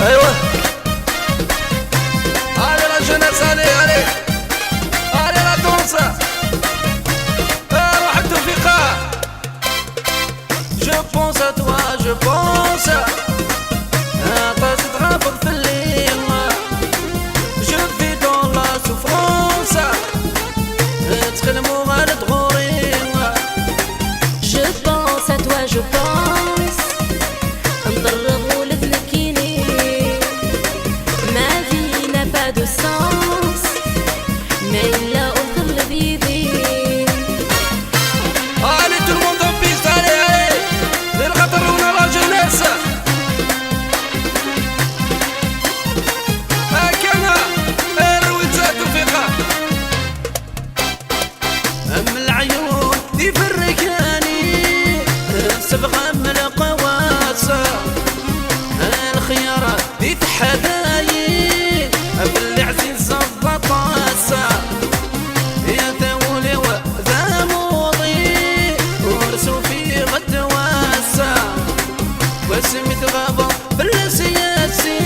ايوه allez la jeunesse allez la danse روح التوفيقة je pense à toi je pense طاس تغابر في الليل je vis dans la souffrance تخدمو غير تغوري je pense à toi je pense نضرب ولد الكيني ما vie n'a pas de sens mais il a autre le vivre allez tout le monde en piste allez للخطر ولا la jeunesse هكذا الرويتة توفيقة أم العيون يفركاني صبغة من القواسة الخيارات يتحداي باللي عزيز البطاسة يا ذولي وذا موضي ورسو في غد واسة واسمي تغابر بالسياسي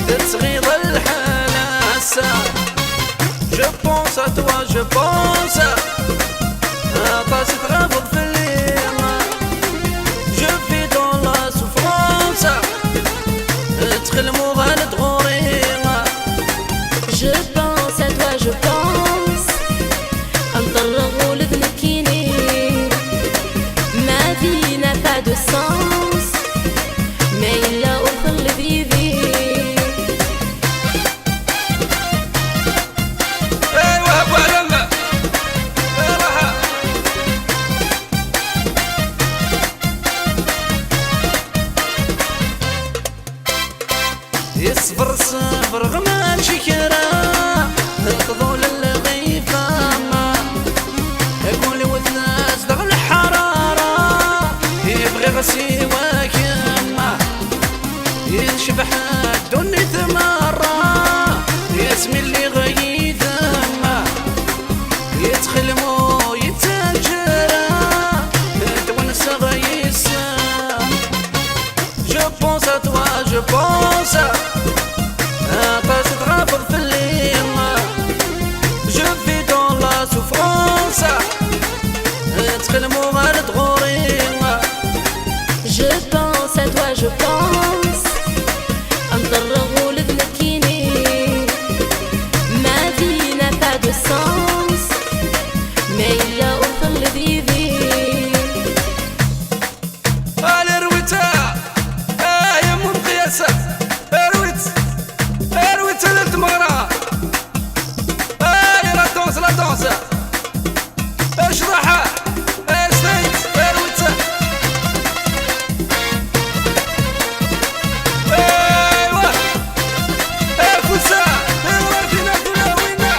تصغير الحلاسة je pense à toi je pense طاس تغابر في الليل je vis dans la souffrance تخلمو غالد غوري je pense à toi je pense نضرب ولد الكيني ma vie n'a pas de sens mais il a autre le vivre ايوه ابو علم راحة يصبر صبر غمان شكرا الفضول الغيفة يقول والناس دغ الحرارة يبغي غسي وكما يشبح الدنيا ثمارة يسمي اللي غيثما يتخلمو يتاجرا تونس غيسا je pense à toi je pense طاس تغابر في الليل je vis dans la souffrance تخلمو غير تغوري je pense à toi je pense نضرب ولد الكيني ma vie n'a pas de sens mais il a autre le vivre allez رويتا يا منقياسة رويت للدمغرة لا دونس لا دونس اشرحها سنيت رويتا ايوه فوسا وردينا كلها وينا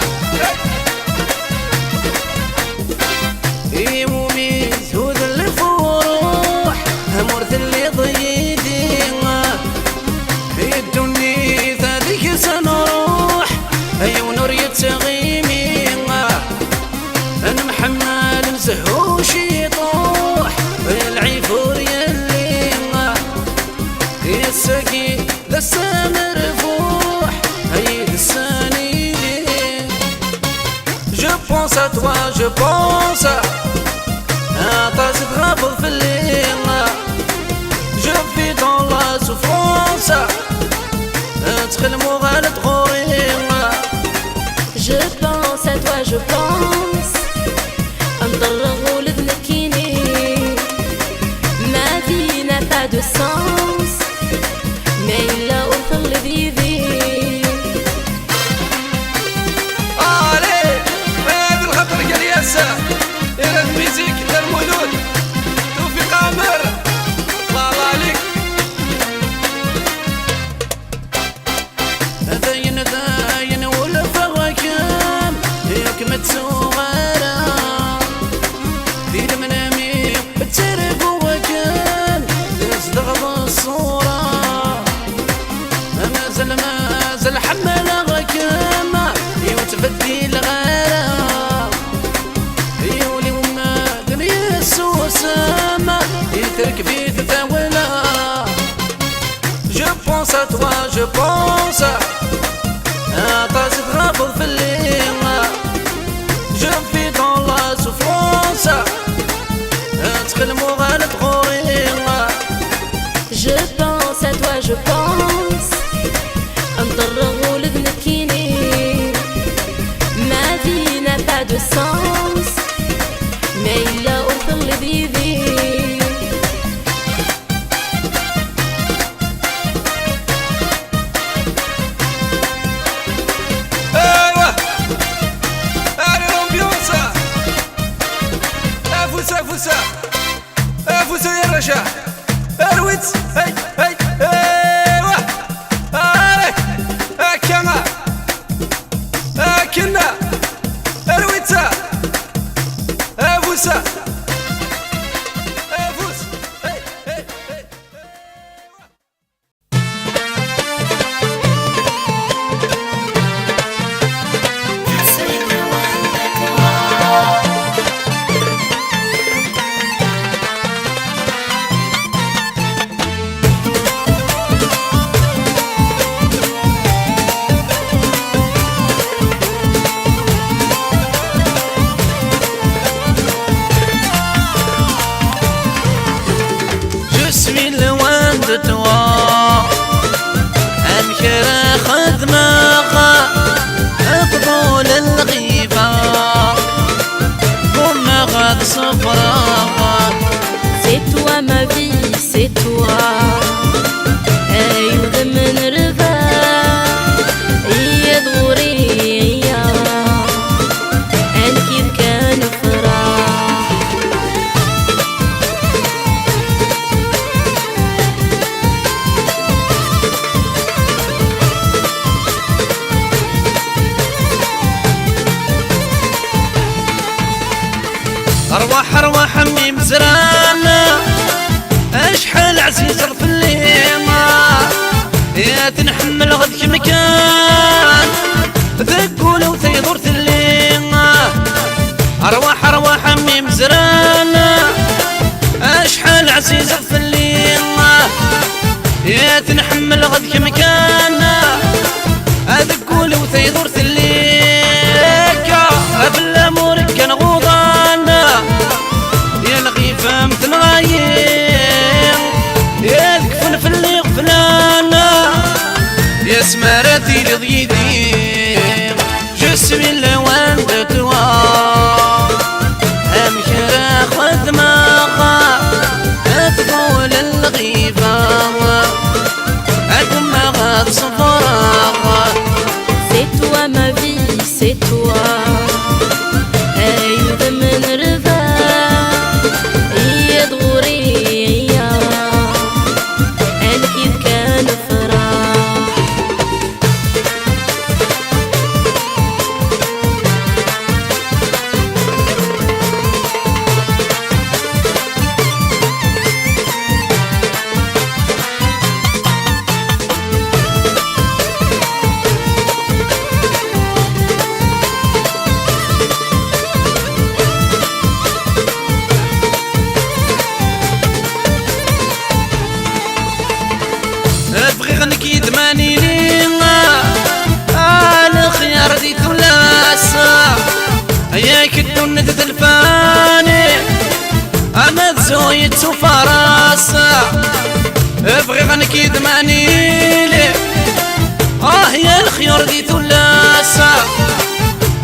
يمومي زهود الفروح مرث اللي ضيدي في الدنيا ذيك سنروح اي ونور يتغيمي انا محمل نزهوش يطوح العيفور يلي يسقي لسه مرفوح هي لساني je pense à toi je pense طاس تغابر في الليل je vis dans la souffrance تخلمو غالد غوري je pense à toi je pense نضرب ولد الكيني ma vie n'a pas de sens mais il a autre le vivre علي هذا الخطر قال ياسا الى الميزيك دار مولود توفيق عامر الله عليك داين ولا فواكم ياك متسوغرة في المنامي بتسرب وكان تزدغض الصورة مازال حمل غكام يوتفدي الغرام يولي وما دنيا السوسامة يترك في تتاولا pense à toi, je pense à ta grave feeling. Je vis dans la souffrance, تكلموا غير تغورين. Je pense à toi, je pense نضرغ ولدنا كيني. Ma vie n'a pas de sens, mais il a autant le vivre. افوسا يا رشا ارويت هاي هاي ايوا هاي كما كنا ارويتا افوسا افوس هاي هاي C'est toi ma vie, c'est toi. أيوة من رضا يدوري أنا كيف كان فراق. أرواح عمي مزرانة أشحال عزيز في الليمة يا تنحمل غدك مكان ذكول وتيدور الليمة. أرواح عمي مزرانة أشحال عزيز في الليمة يا تنحمل غدك مكان ذكول وتيدور الليمة. بلا مورك كان مثل غايم يا ذكفن في اللي غفلانا يا سمارتي لضيدي. Je suis loin de toi أمشي أخذ ماغا أتقول الغيبة أكون مغاد صفراغا. C'est toi ma vie, c'est toi. أيوة من رضا غنكيد ماني لينا الخيار دي ثلاثة ياك الدنيا تدلفاني أما تزويد فراسة. ابغي غنكيد ماني لي يا الخيار دي ثلاثة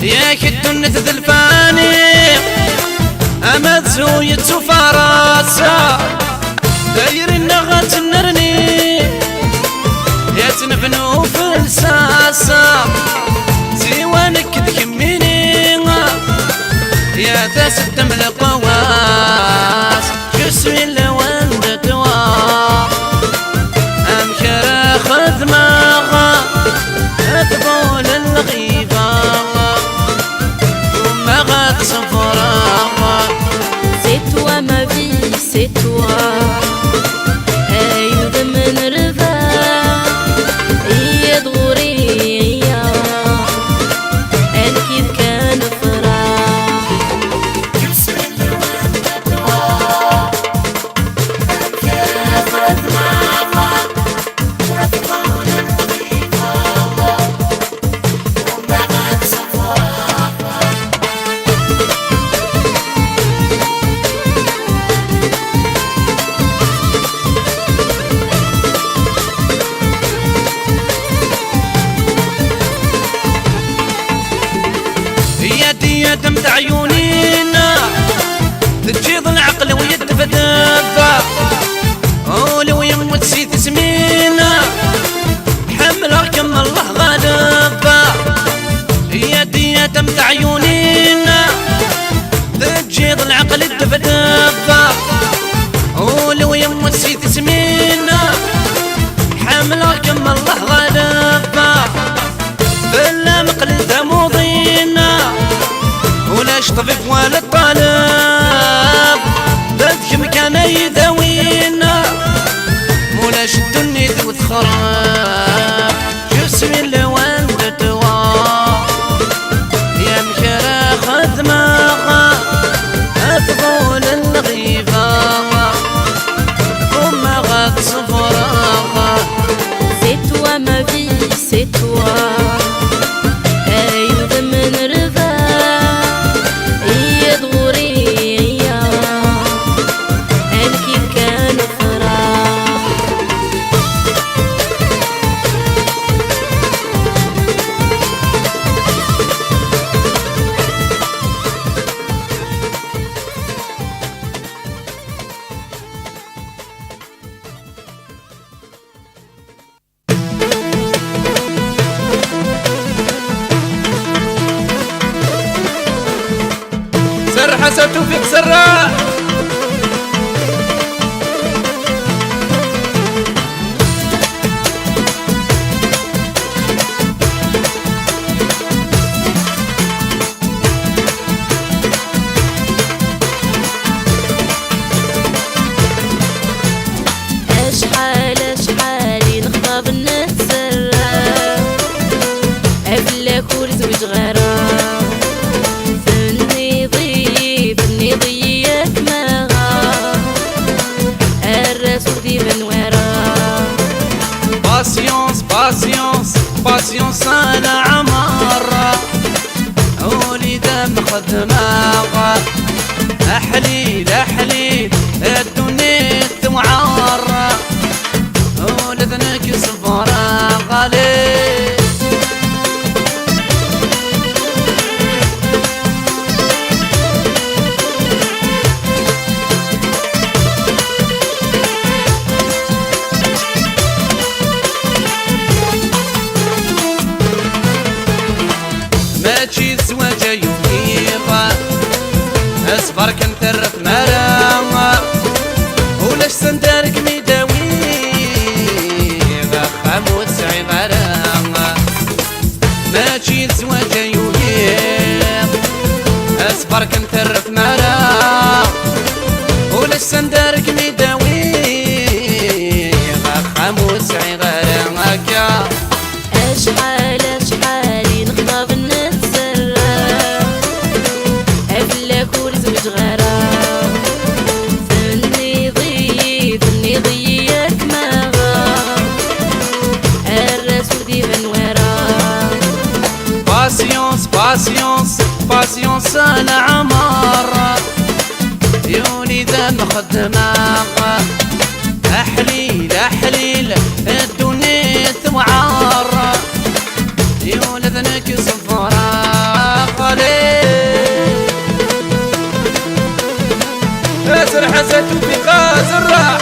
ياك الدنيا تدلفاني أما تزويد فراسة. داير النغة تنرني يا تنبنو في الساسة زيوانك تكميني يا تسدم القواس. Je suis loin de toi أمشي أخذ ماغا أتقول الغيبة وما غاد صفراغا. C'est toi ma vie, c'est toi. أيوة من رضا يدوري أنا كيف كان فراق. مصرف جسمي اللوان تتوا يا مكرا خدمة أتقول الغيبة وما غاد صفرا. C'est toi ma vie, c'est toi. أيوة من رضا هي دغوري يا كيف كان فرح. سر حسن توفيق سراح أشحالي نخطب نتسرى أبلا كل زوج غرام فني ضيك ما غا الرسول ديما ورا. باسيونس باسيونس باسيونس أنا عمر وليد مخدمة أحليل أحليل الدنيا توعر ولذنك صفرا غالي. ماشي زواجة يوميغا اصبر كنترف مرا ولاش سندارك ميداوي خاموت سعي غرا. ماشي زواجة يوميغ اصبر كنترف مرا ولاش سندارك ميداوي خاموت سعي غرا. هكا أشحالي نخطب نتسرى أبلا كل زوج غرام فني ضيك ما غا الرسول ديما ورا. باسيونس باسيونس باسيونس أنا عمر يولي ذا مخدمة أحليل أحليل الدنيا توعر يولي ذنك صفرا قليل. ياسر حسن توفيق سراح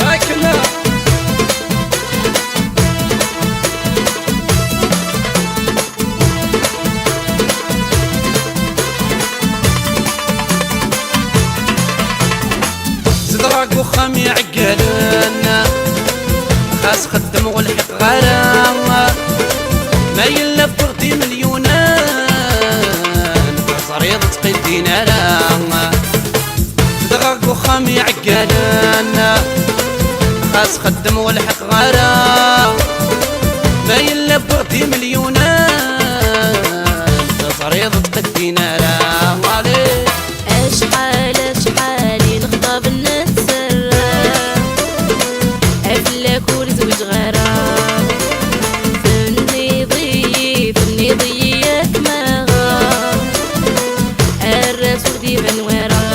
هكذا زدراك وخام يعقلنا خاص خدم والحق غرام ما يلف بغدي مليونان صريض تقدينا لا زدراك وخام يعقلنا خاص خدم والحق غرام ما يلف بغدي مليونان صريض تقدينا لا. أشحالي نخطب نتسرى أبلا كل زوج غرام فني ضيك ما غا الرسول ديما ورا.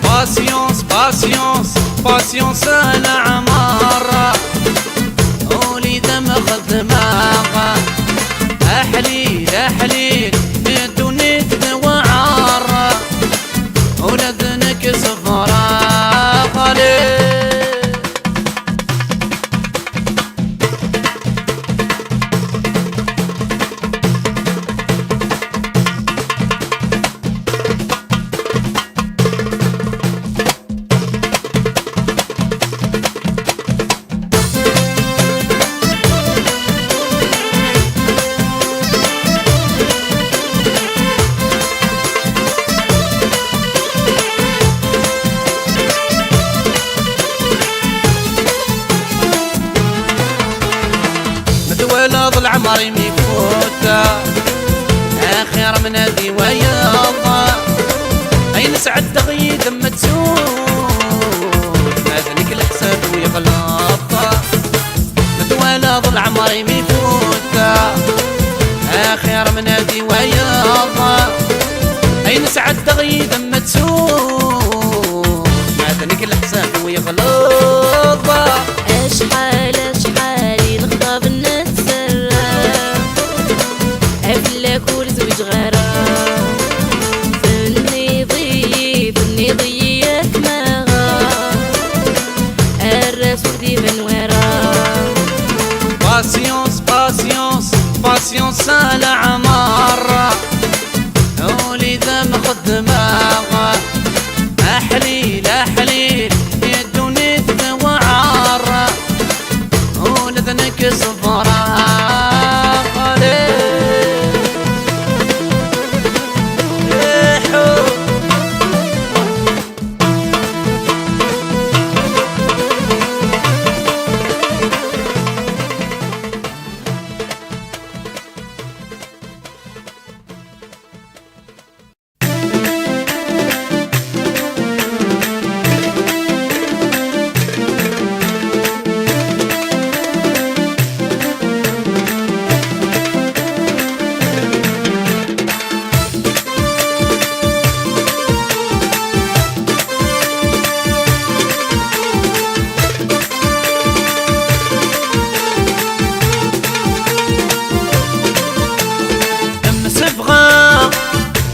باسيونس باسيونس باسيونس أنا عمر وليد مخدمة أحليل أحليل الدنيا توعر ولذنك صفرا قليل. غير منادي وياض أين سعد تغيد أما تسوق معدنك الحساب ويغلط أشحال الغضب نتسرى أفلاك ولزوج غرام ثني ضيك مغا الرسول ديما ورا باسيونس على عمار وليدا مقدمة أحليل يدوني ذوعار ولذنك صفرا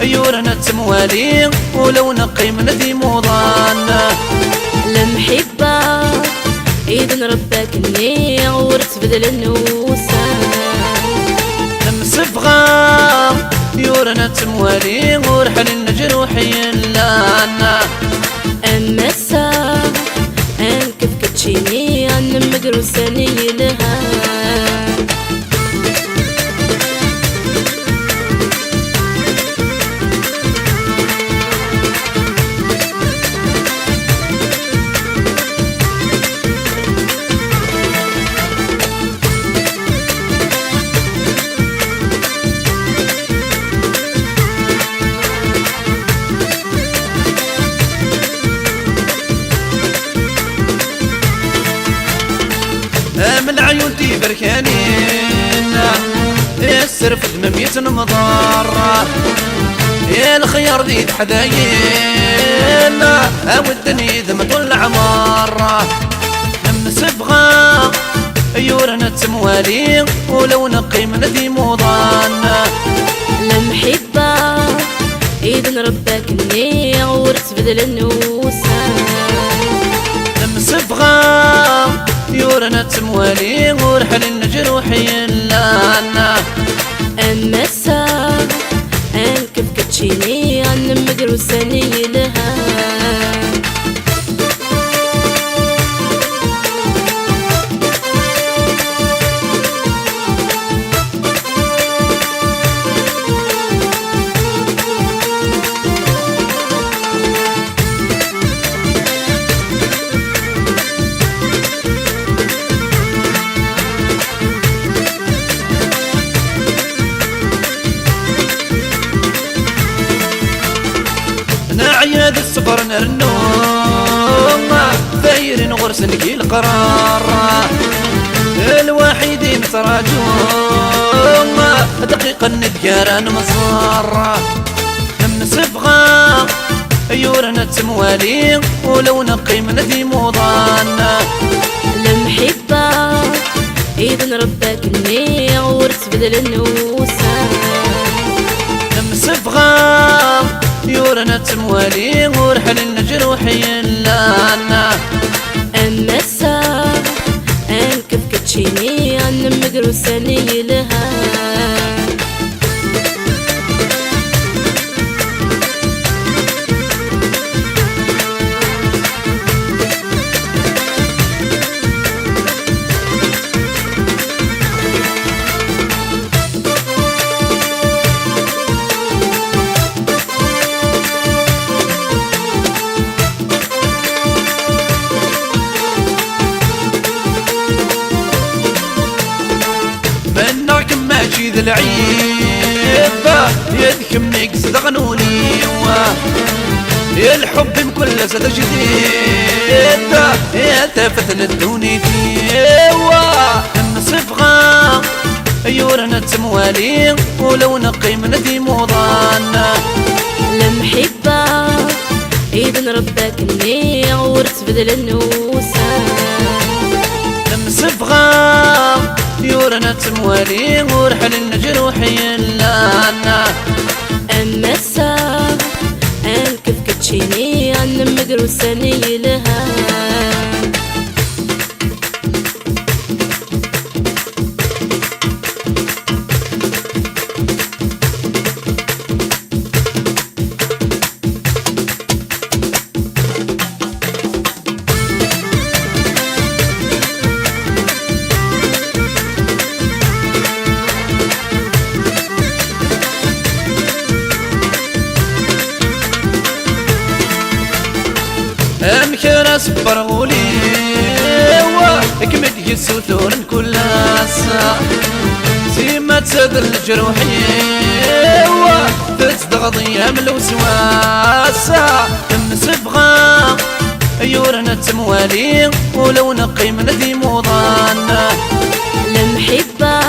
يورنا تموالي ولو نقي من ذي موضان المحبة إذن ربك اللي ورت بدل النوسان المسفغة يورنا تموالي ورحل الجروحي لانا أما الساعة أنكف كتشيني أن مقروساني لها من عيون بركانين السر في دممية مضارة يا الخيار ذي حدايين ودني ذمة العمارة من سبغة يورنا تموالي ولو نقي من ذي موضان المحبة إذن ربك اللي ورت بدل النوسان مسفغة يورنا تموالي ورحل الجروحي لانا أما الساعة أنكف كتشيني أن مقروساني لها عياد الصبر نرنوم ثايرين غرسن كي القرار الوحيدين تراجوم دقيقة ندياران مصار من سبغة يورنا تموالي ولو نقي من ذي موضان المحبة إذن ربك اللي ورت بدل النوسان مسفغة يورنا تموالي ورحل الجروحي لانا أما الساعة أنكف كتشيني أن مقروساني لها ذي العيبة يدكم نقصد غنوني يا الحب بكل سنة جديدة يا تفتن الدوني ديوة من صفغة يورنا تموالي ولو نقي من ذي موضان المحبة إذن ربك إني ورت بدل النوسان المسفغة يورنا تموالي ورحل الجروحي لانا أما الساعة أن كيف كتشيني أن مقروساني لها أمكر أصبر غولي كمد يسوثور كل ساعة زيما تسدل جروحي تصدغضي من الوسواسة مسبغة يورنا تموالي ولو نقي من ذي موضان المحبة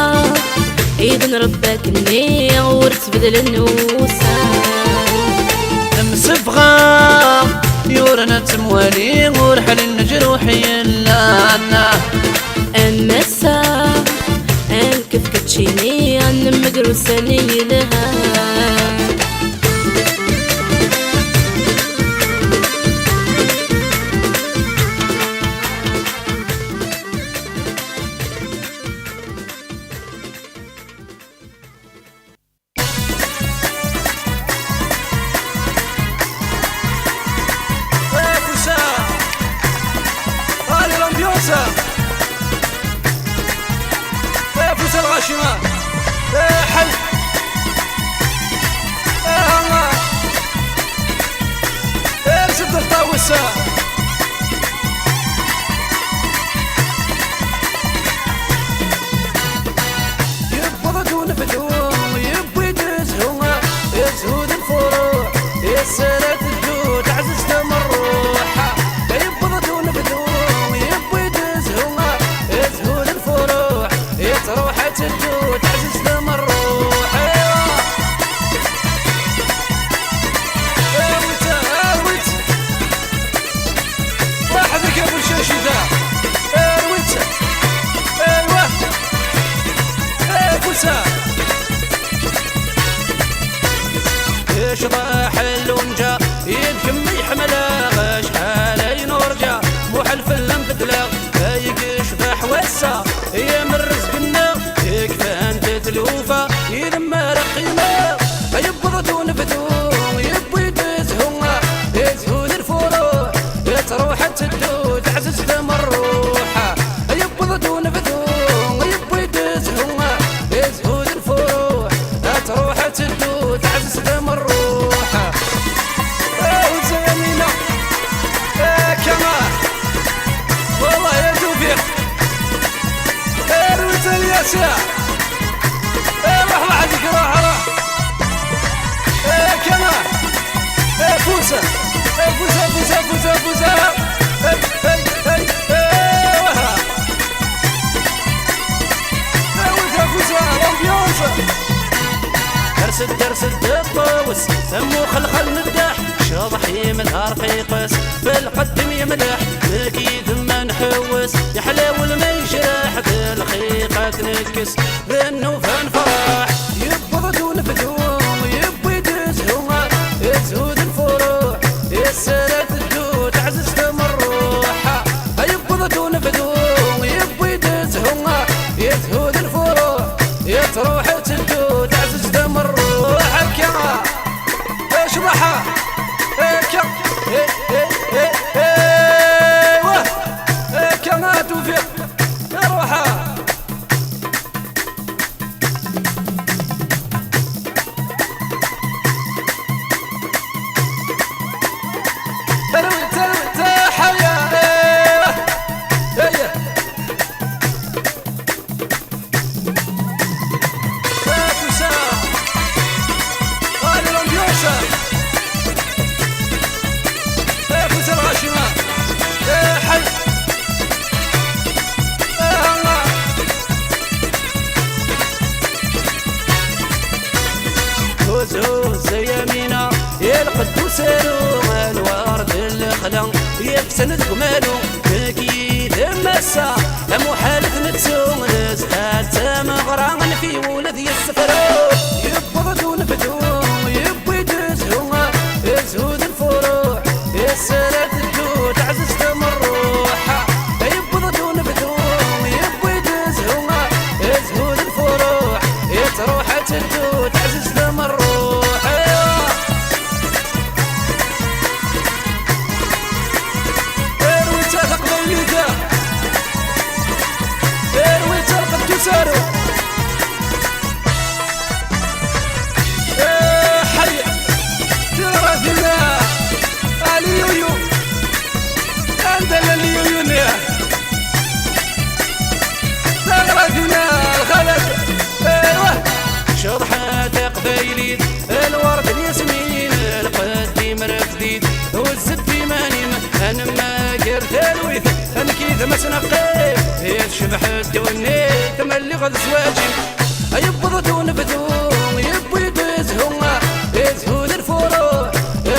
إذن ربك إني ورت بدل النوسان مسبغة يورنا تموالي ورحل الجروحي لانا أما الساعة أن كيف كتشيني أن مقروساني لها فوز الغاشمة حل الله سد الطاوسة يبغى دون فتوم يبغى يدزهم يزهود الفروع يسرت الجود عزز تمروحة يبغى دون فتوم يبغى يدزهم يزهود الفروع يتروح تجود عزز تمروح ارويت واحد ركب الشاشي ذا ارويت ايوه فوسا ايش ضاح اللونجا يدكم يحمله غاش حالي نورجا مو حلف اللم بدلا يقش بحوسه هي من رزقنا يكفى انت تلوفه يلما رقيمه يبغى دون فتوم يبغى يدزهم يزهون الفروع يتروح تدود عزز تمروحه يبغى دون فتوم يبغى يدزهم يزهون الفروع يتروح تدود عزز تمروحه وزينينا كمان والله يا توفيق اروت اليسار روح واحد يقراها روح كمان فوسه فوسه فوسه فوسه فوسه درس الطاوس سمو خلخل مداح شاضح يملها رقيقس في القدم يمدح اكيد ما نحوس يحلاو ما يجرح بالخيقة تنكس بالنوفان فرح يبغى دون فتوم يبغى يدزهم يزهود الفروع يسرت الجود عزز تمروحة يبغى دون فتوم يبغى يدزهم يزهود الفروع يتروح تدود عزز تمروحة كما اشرحها كما توفيق روحها وزوز يمينا يا القدوس الورد الخلا يكسن جمالو كي مسا محالف نتسو نزهات مغران في ولد يسفرو يبغضو نبدو يبغي يدزهو يزهود الفروع يسرد الجود عزز تمروح يبغضو نبدو يبغي يدزهو يزهود الفروع يتروح الجود عزز تمروح سارو حي تراثنا اليويو عندنا اليويو تراثنا الخلق ايوه شطحة قبايلي الورد الياسمين القديم رفديد والزد في مانيم انا ما قرت الويث انا كيف ما سنقيف يشبح الدوني تملي غد زواجي يبضت ونبدو يبوي يدزهو يزهود الفروع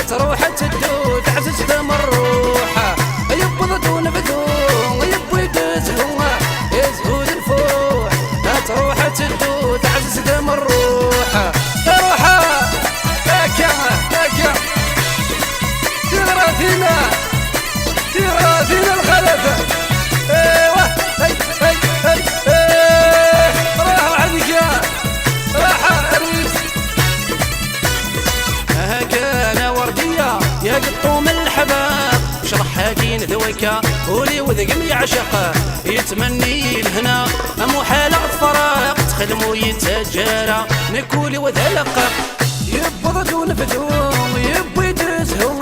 تروح تدو تعزز دم الروح يبضت ونبدو يبوي يدزهو يزهود الفروع تروح تدو تعزز دم الروح تروح هكا هكا تراثينا تراثينا الخلفة ايوه هي هي هي راح عندك راح عريس هكا وردية يا قطوم الحباب شرح كين ذويكا ولي وذقم يعشق يتمني الهنا محال الفراق تخدمو يتجارى نكولي وذلق يبضد ونفدو يبوي يدزهو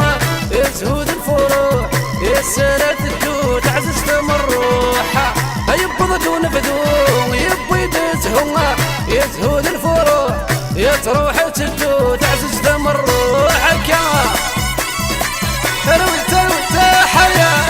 يزهود الفروع يسرد الجود عزز تمروح يبضد ونفدو يبوي يدزهو يزهود الفروع يتروح الجود عزز تمروح كا تروي حيا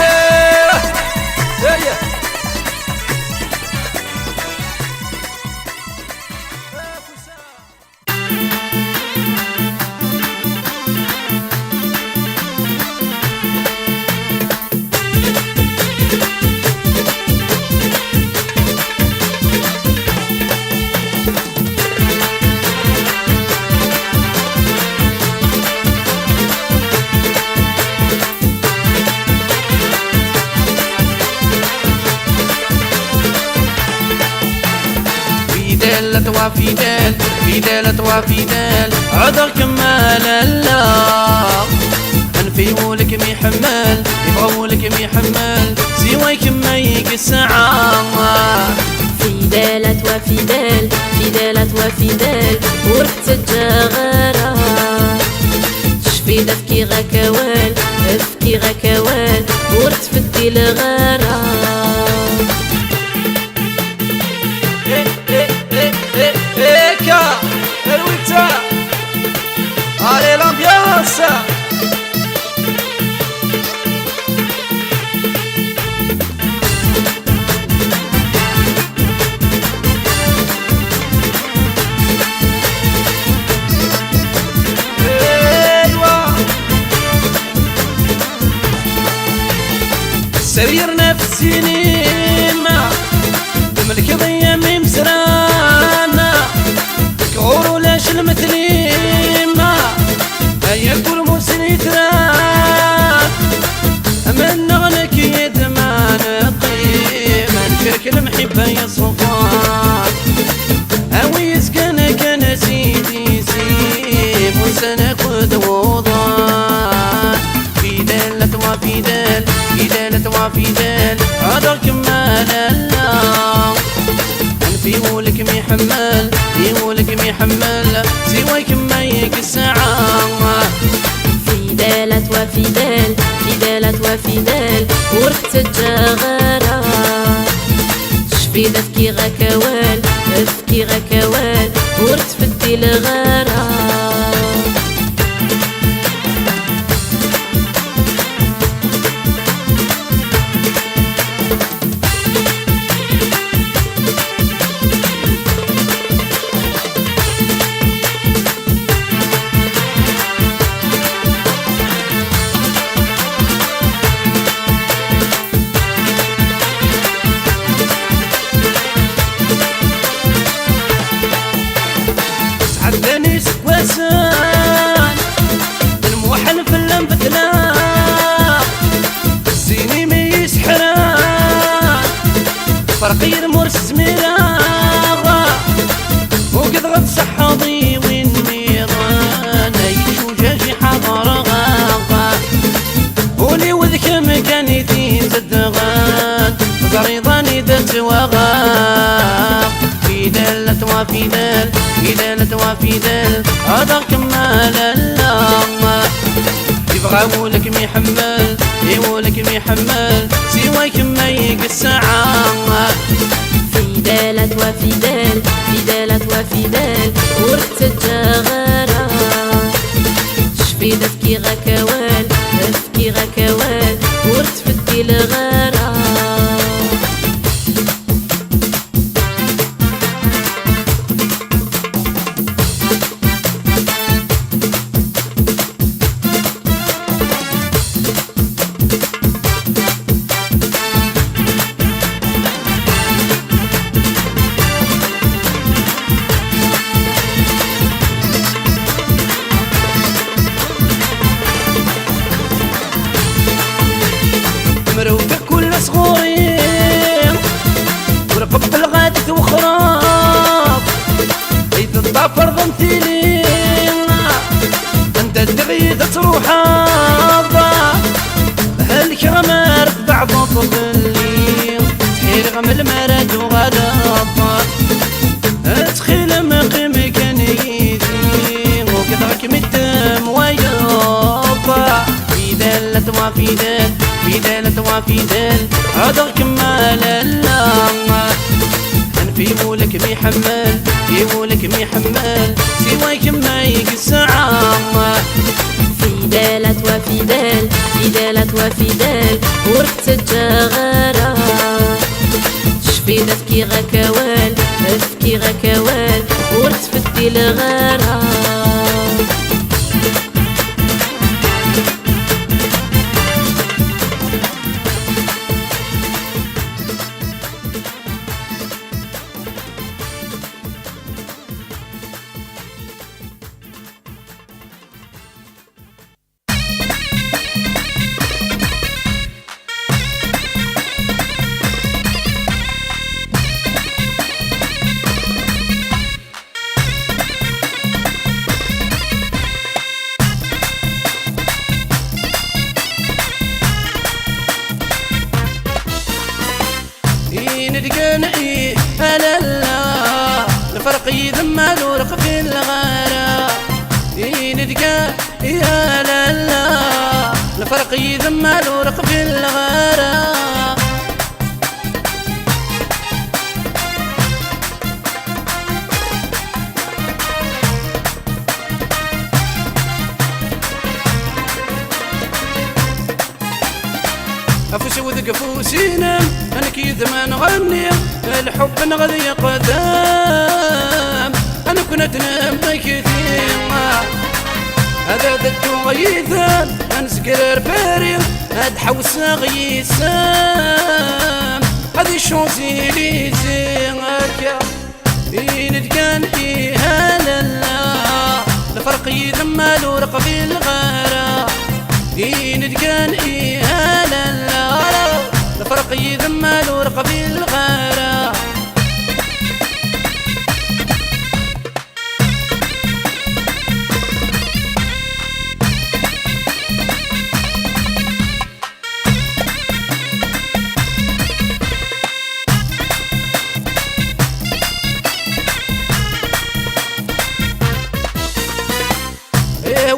وفيدال فيدال وفيدال عذر كمال الله انفيولك ميحمل يبغولك ميحمل سوايك ما يقسعا فيدالة وفيدال فيدالة وفيدال ورحت الجغارة تشفي دفكي غكوال افكي غكوال ورحت فدي الغارة Eka, Eruita, allez l'ambiance. سرير نفسي نيمة تملك ضيا ممسرانا كعور لاش المثليمة هيا كل موسن يتراك أمن نغلك يد ما نقيمة نشرك المحبة يا صفاك أوي يسكنك أنا سيدي سيب وسنك وضوضاك في دالة وفي دال في دالة وفي دال هذا كمال الله يقولك ميحمل يقولك ميحمل سوايك ما يقسعا فيدالة وفيدال فيدالة وفيدال ورحت الجغارة تشفي دفكي غكوال افكي غكوال ورحت فدي الغارة وفدال فدالة وفدال هذا كمال اللام يبغى ولك ميحمل ولك ميحمل سواك ما يقسعان فدالة وفدال فدالة وفدال ورث الجغارة شفي دفكي غكوال دفكي غكوال ورث فدي الغارة مروفة كل صغورين ورفق الغادة وخراب إذا الضافر ضمثيلين أنت الدغيدة تروح عضا هالكرمار بعض طفلين تحير غم المراد وغلطا تخيل مقيم كان يدين وكثرك من الدم ويابا فدالة وفدال فدالة وفدال هذا كمال اللام أنفي ولك ميحمل ولك ميحمل سواك ما يقسعان فدالة وفدال فدالة وفدال ورث الجغارة شفي دفكي غكوال دفكي غكوال ورث فدي الغارة ندقن هلا لا الفرق يذمل ورق في الغارة ندقن هلا لا الفرق يذمل ورق في الغارة أفوس وذق فوسينا أنا كيد ما نغني الحب نغذي قدام أنا كنت نام كثير هذا ذكو غيثان أنسكر باري هاد حوس غيسام هذي شونسي لي زيغاكا ندكان هلا لا الفرق يذمل ورق في الغارة ندكان هلا لا الفرق يذمل ورق في الغارة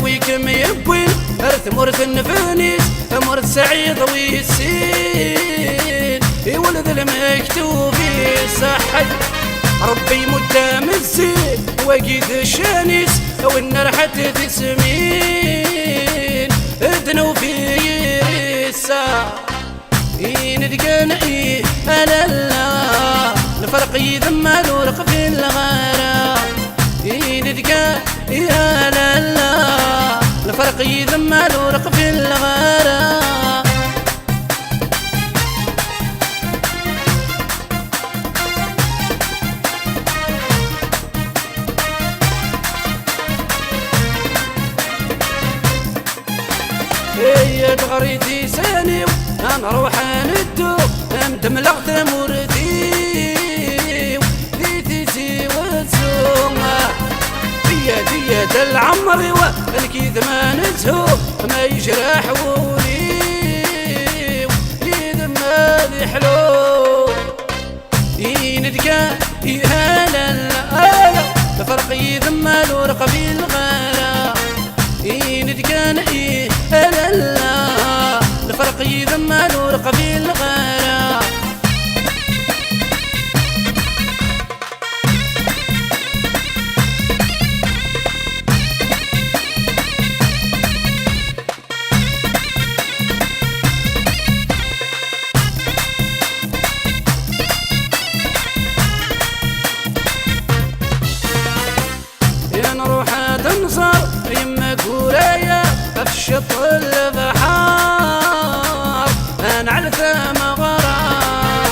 ويكم يبوين أرث مرث النفانيس مرث سعيد ويسين ولد المكتوب صحي ربي مدام الزين وقيد الشانيس والنار حتى تسمين ادنو في الساعة ندقن هلا لا الفرق يذمل ورق في الغارة ندقن هلا لا الفرق يذمل ورق في الغارة هي دغريتي ساني نروح ندو مدملغت مورتي ديتي وتسوما دية العمر والكيد ما نزهو ما يجرح ولي يد ما ذي حلو ندقى هلا لا الفرق يذمل ورقبي الغلا ندكان هلا لا الفرق يذمل ورقبي الغلا تنصر يما قولايا في الشط البحار انا على ثم غرام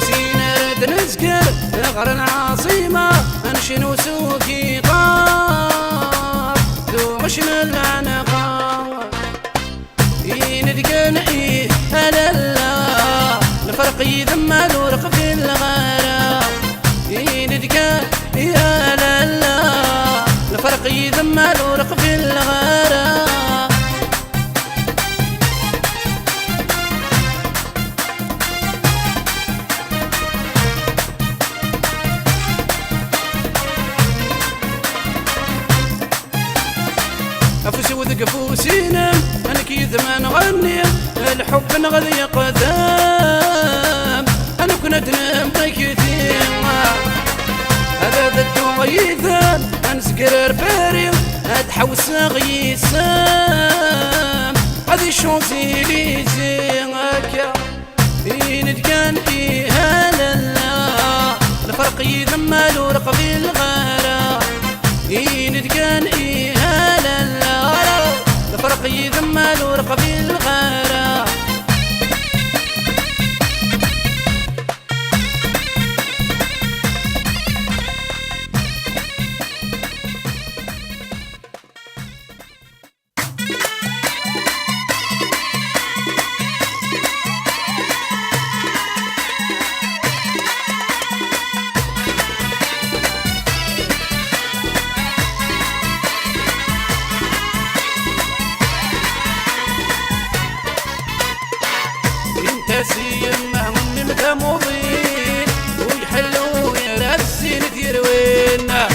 سينا رد نسكر نغر العاصمة انشنو سوقي طار ذو مش من العنقار ندقن هلا لا الفرق يذمل ورق في الغرام ندقن هلا لا الفرق يذمل ورق في الغرام أفوس وذق فوسينا أنا كيذ ما نغني الحب نغذي قدام أنا كنت نمضي كثير هذا ذات غيثان انسكرر باري هاد حوس غيسام هذي شونزيليزي هكا ندكان هلا لا الفرق يذمل ورق في الغلا ندكان هلا لا الفرق يذمل ورق في الغلا يما هم متموضين ويحلوا يا راسين تيروينا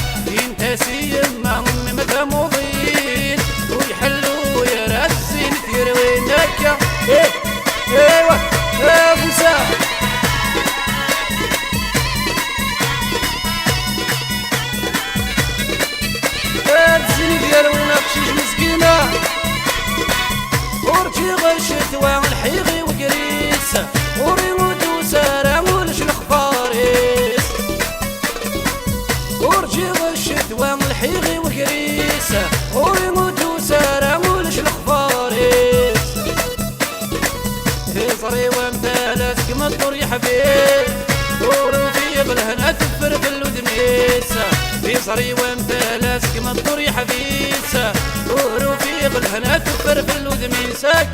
يما هم متموضين ويحلوا يا راسين تيروينا ايوه يا موسى راسين تيروينا بشيش مسكينه ورجي غشت والحيغي وقريسه وريموت وسارع ولش الخفاريس ورجي غشت والحيغي وقريسه وريموت وسارع ولش الخفاريس في صري وامثالك كما الطور يا حبيب ورفيق الهنا تفرق الودميسه في صري وامثالك كما الطور يا حبيسه ورفيق الهنا تفرق الودميسه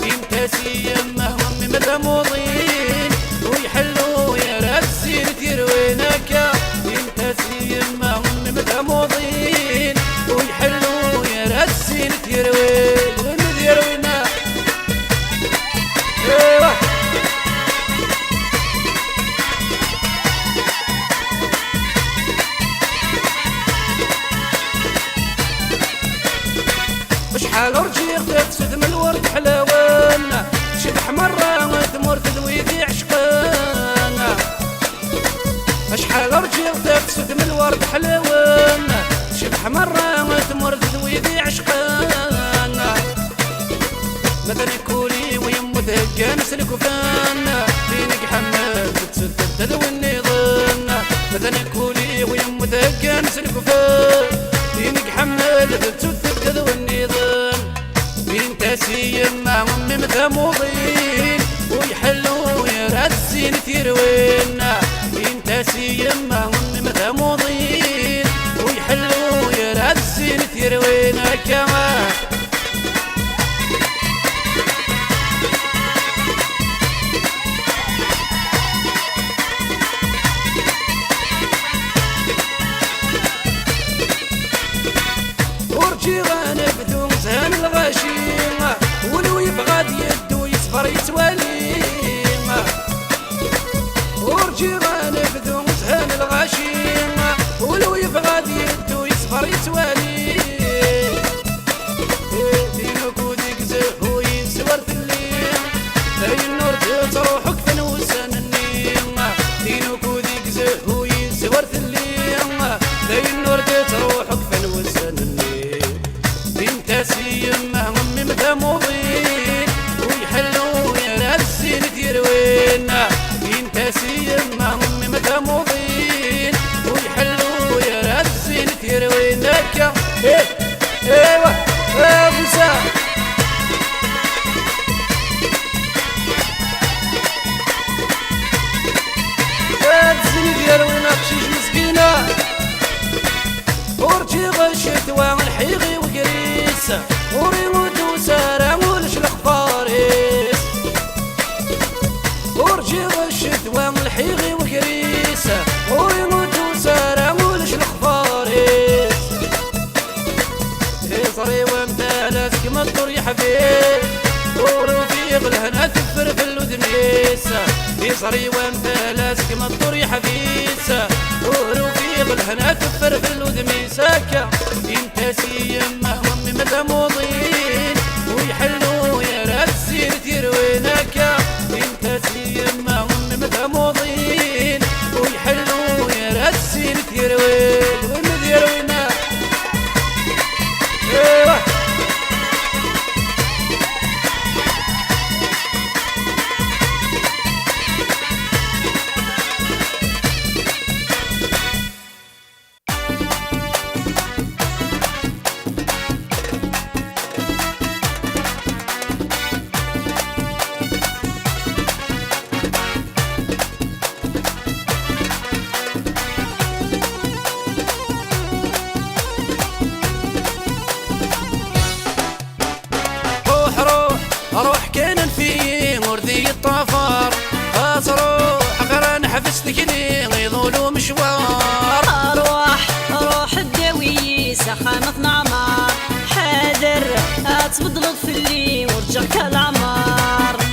يمتاسي يما هم متموضين ويحلوا يا راسين تيروينك يمتاسي يما هم متموضين ويحلوا يا راسين تيروين وين ايوه شحال رجيق تفسد من الورد حلاونا شبح مرة وتمر تذويذي عشقانا شحال رجيق تفسد من الورد حلاونا شبح مرة وتمر تذويذي عشقانا مثلا كولي ويمو ذهقا نسلك وفانا فينك حمد تسد تذوي النظام مثلا كولي ويمو ذهقا نسلك وفانا فينك حمد تسد تذوي النظام ينتاسي يما هم متموضين ويحلوا يا راسين تيروينا ينتاسي يما هم متموضين ويحلوا يا راسين تيروينا كمان ورجي غنبدو مزهان الغشيمة ولو يبغى يدو يصبر يتواليمة ورجي غنبدو مزهان لازك مطر يا حبيب ورفيق الهنا تفر في الودنيسة يصري وانت لازك مطر يا حبيسة ورفيق الهنا تفر في الودنيسة انت سيما هم مدموضين ويحلوا يا راسي تروينك انت سيما هم مدموضين ويحلوا يا راسي تروين ومديروينا ايوه روح كان في مرضي الطفار خاص روح غير حبستك لي غيظولو مشوار روح الداوي سخانة نعمار حاذر تبدلط في اللي ورجع كالعمار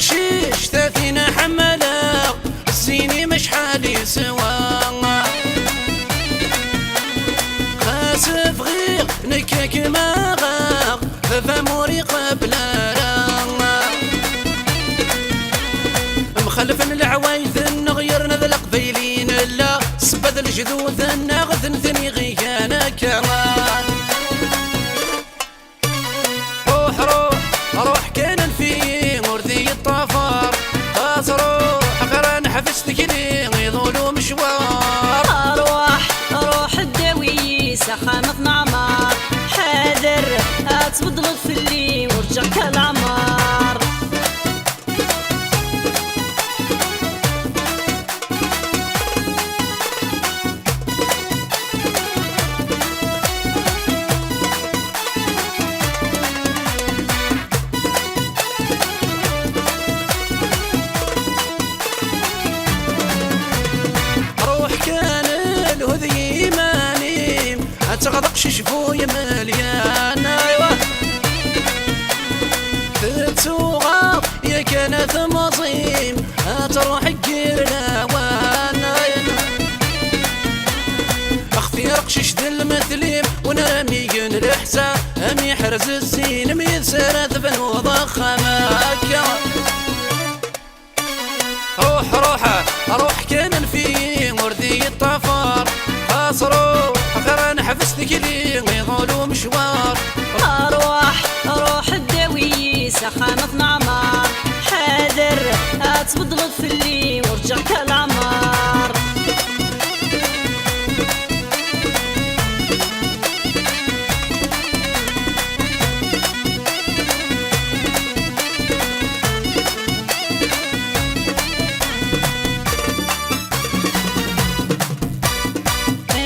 خشيش تاثينا حملا الزيني مش حالي سوا خاسف غير نكاك ما غاق فموري قبل مخلف العوايث نغير نذلق بيلين لا صبد الجذوذ ناغذ ثني غيانك روح كان في مرضي الطفار خاص روح غير حبستك لي غيظولو مشوار روح الداوي سخانة نعمار حاذر تبدلط في اللي ورجع كالعمار تغضقش شفوي مليان ايوه تتوغاط يا كانت مصيم تروح كير لاوان اختي رقشش دل مثليم ونرمي ين الحسا امي حرز الزين ميسر ذبن وضخمك روح كان في مرضي الطفار خاص روح غير حبستك لي غيظولو مشوار روح الداوي سخانة نعمار حاذر تبدلط في اللي ورجع كالعمار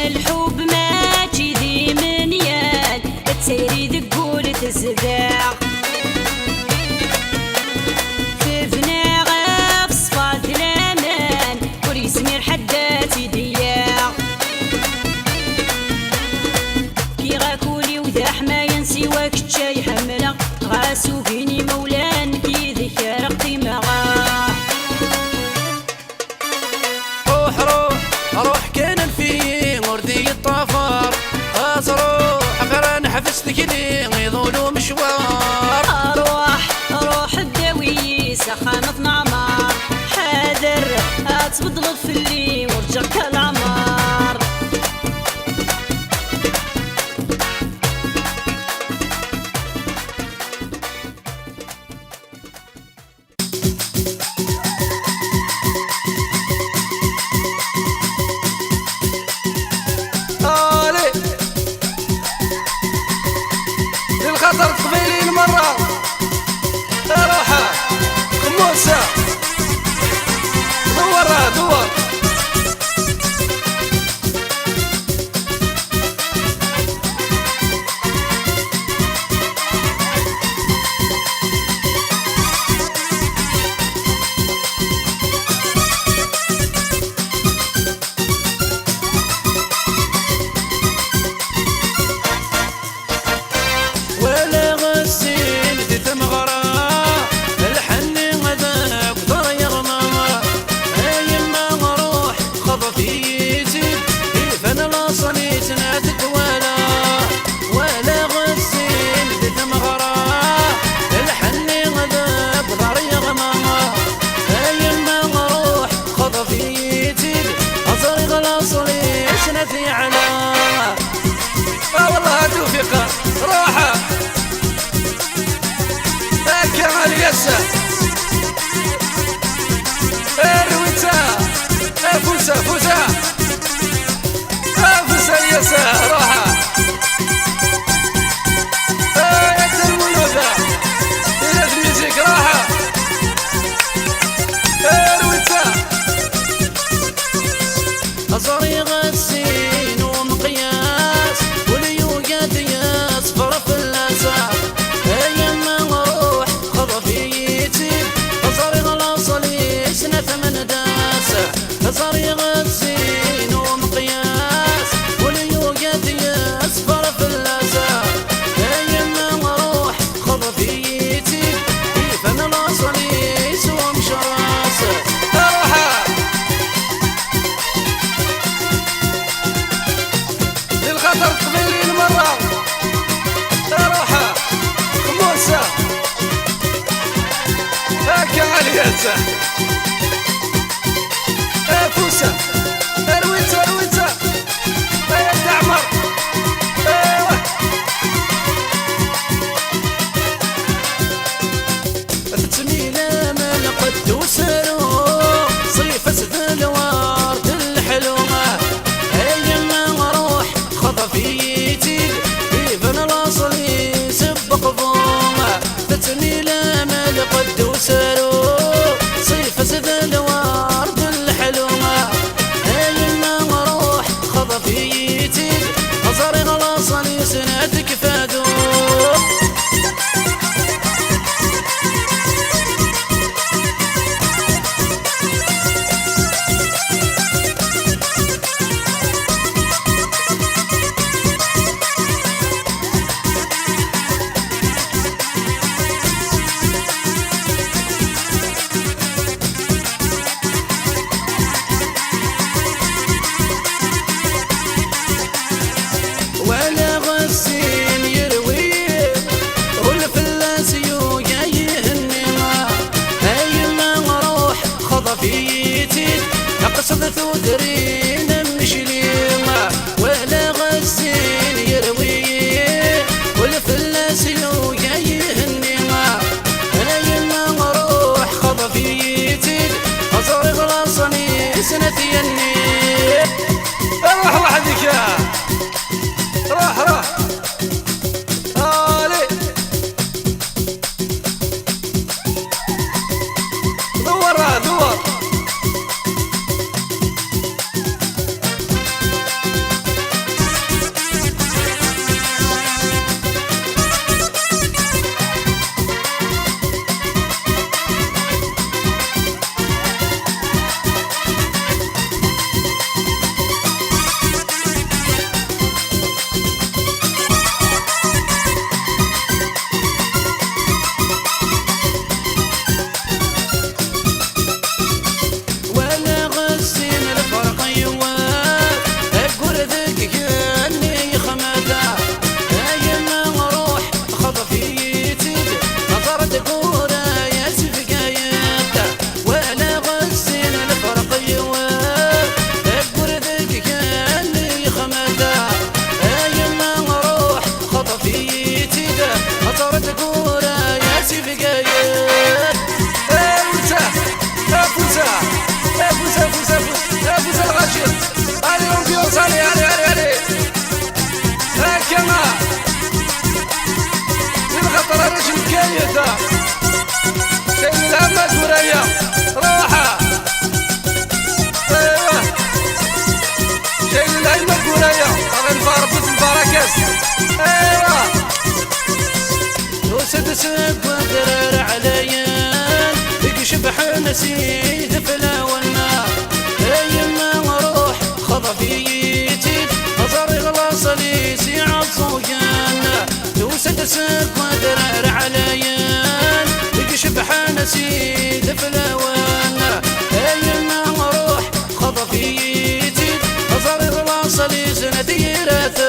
الحب ما تجي من يد تسيري تقول تزداع في فناغ في صفات الامان وريسمير حداتي ضياع كي غاكولي وذا حمايا نسيواك تشاي حملة غاسو بيني مولان كي ذكر قيمة روح كان في مرضي الطفار خاص روح غير حبستك لي غيظولو مشوار روح الداوي سخانة نعمار حاذر تبدلط في اللي ورجع كالعمار للخطر قبيلي المرة روحها خموسة دور هضرت قبيلي المرة روحة خموسة هاكا علياتها فوسة رويتها رويتها يا دعمر ايوه تتميلة من قد وسرو صيف اسد الورد الحلوة ايما روح خطفيتي كيفن الاصل يسبق ضومه تتميلة من قد وسرو صيف اسد الورد الحلوة ايما روح خطفيتي أزاري الاصل يسندك فادو ولا غسين يروي والفلاس يوقع يهنما ايما روح خطفيتي اقصد ثودرين مشليما ولا غسين يروي والفلاس يوقع يهنما ايما روح خطفيتي ازور غلاصني سنتي النيل روح وحدك روح روح علي دور دور شيل الهم سوريا روحة ايوه شيل الهم سوريا طبعا الفاربس البركس ايوه وسد سب ودرر عليان يشبح نسيت فلاولنا ايما روح خطفيتي أزاري غلاص لي سيع الصويان وسد سب ودرر عليان يشبح نسيت فلاولنا ايما روح خطفيتي أزاري غلاص لي سنتي رث